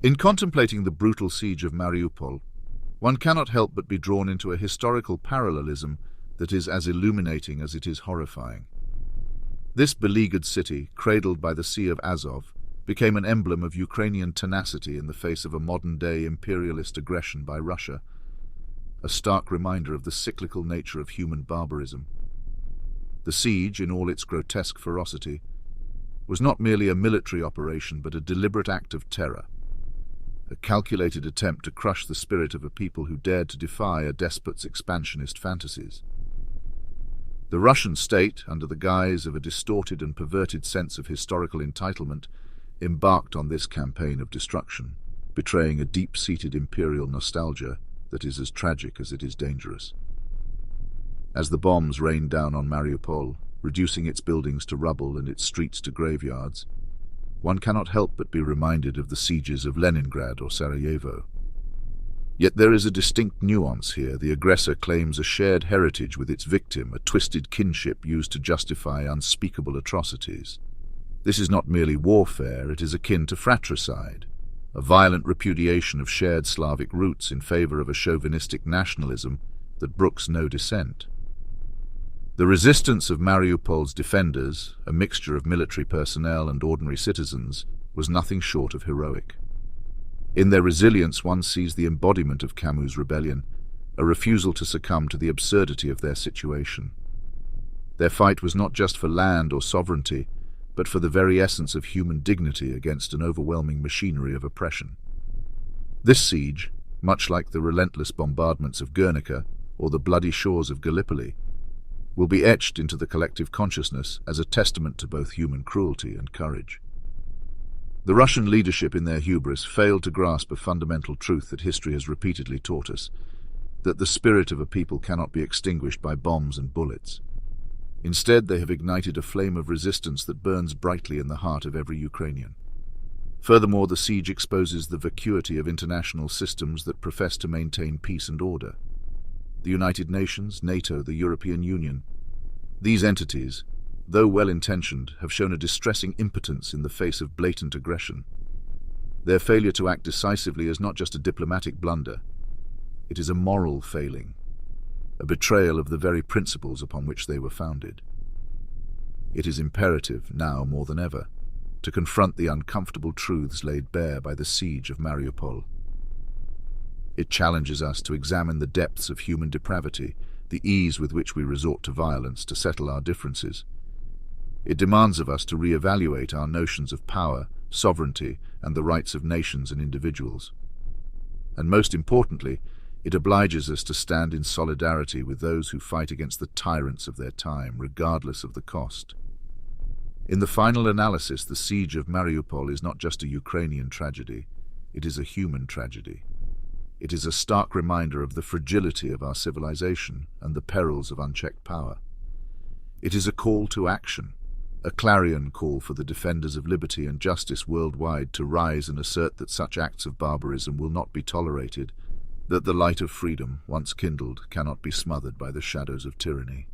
In contemplating the brutal siege of Mariupol, one cannot help but be drawn into a historical parallelism that is as illuminating as it is horrifying. This beleaguered city, cradled by the Sea of Azov, became an emblem of Ukrainian tenacity in the face of a modern-day imperialist aggression by Russia, a stark reminder of the cyclical nature of human barbarism. The siege, in all its grotesque ferocity, was not merely a military operation but a deliberate act of terror, a calculated attempt to crush the spirit of a people who dared to defy a despot's expansionist fantasies. The Russian state, under the guise of a distorted and perverted sense of historical entitlement, embarked on this campaign of destruction, betraying a deep-seated imperial nostalgia that is as tragic as it is dangerous. As the bombs rained down on Mariupol, reducing its buildings to rubble and its streets to graveyards, one cannot help but be reminded of the sieges of Leningrad or Sarajevo. Yet there is a distinct nuance here. The aggressor claims a shared heritage with its victim, a twisted kinship used to justify unspeakable atrocities. This is not merely warfare, it is akin to fratricide, a violent repudiation of shared Slavic roots in favor of a chauvinistic nationalism that brooks no dissent. The resistance of Mariupol's defenders, a mixture of military personnel and ordinary citizens, was nothing short of heroic. In their resilience, one sees the embodiment of Camus' rebellion, a refusal to succumb to the absurdity of their situation. Their fight was not just for land or sovereignty, but for the very essence of human dignity against an overwhelming machinery of oppression. This siege, much like the relentless bombardments of Guernica or the bloody shores of Gallipoli, will be etched into the collective consciousness as a testament to both human cruelty and courage. The Russian leadership in their hubris failed to grasp a fundamental truth that history has repeatedly taught us, that the spirit of a people cannot be extinguished by bombs and bullets. Instead, they have ignited a flame of resistance that burns brightly in the heart of every Ukrainian. Furthermore, the siege exposes the vacuity of international systems that profess to maintain peace and order. The United Nations, NATO, the European Union. These entities, though well-intentioned, have shown a distressing impotence in the face of blatant aggression. Their failure to act decisively is not just a diplomatic blunder. It is a moral failing, a betrayal of the very principles upon which they were founded. It is imperative, now more than ever, to confront the uncomfortable truths laid bare by the siege of Mariupol. It challenges us to examine the depths of human depravity, the ease with which we resort to violence to settle our differences. It demands of us to re-evaluate our notions of power, sovereignty, and the rights of nations and individuals. And most importantly, it obliges us to stand in solidarity with those who fight against the tyrants of their time, regardless of the cost. In the final analysis, the siege of Mariupol is not just a Ukrainian tragedy, it is a human tragedy. It is a stark reminder of the fragility of our civilization and the perils of unchecked power. It is a call to action, a clarion call for the defenders of liberty and justice worldwide to rise and assert that such acts of barbarism will not be tolerated, that the light of freedom, once kindled, cannot be smothered by the shadows of tyranny.